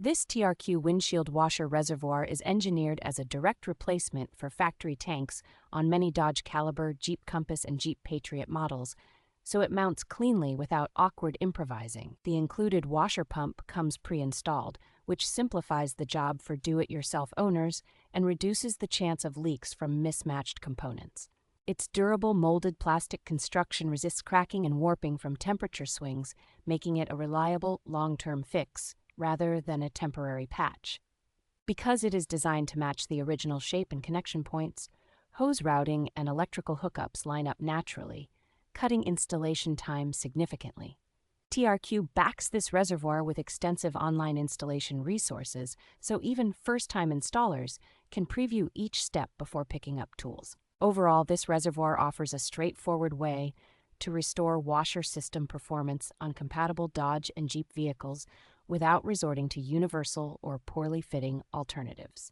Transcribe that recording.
This TRQ windshield washer reservoir is engineered as a direct replacement for factory tanks on many Dodge Caliber, Jeep Compass, and Jeep Patriot models, so it mounts cleanly without awkward improvising. The included washer pump comes pre-installed, which simplifies the job for do-it-yourself owners and reduces the chance of leaks from mismatched components. Its durable molded plastic construction resists cracking and warping from temperature swings, making it a reliable, long-term fix rather than a temporary patch. Because it is designed to match the original shape and connection points, hose routing and electrical hookups line up naturally, cutting installation time significantly. TRQ backs this reservoir with extensive online installation resources, so even first-time installers can preview each step before picking up tools. Overall, this reservoir offers a straightforward way to restore washer system performance on compatible Dodge and Jeep vehicles without resorting to universal or poorly fitting alternatives.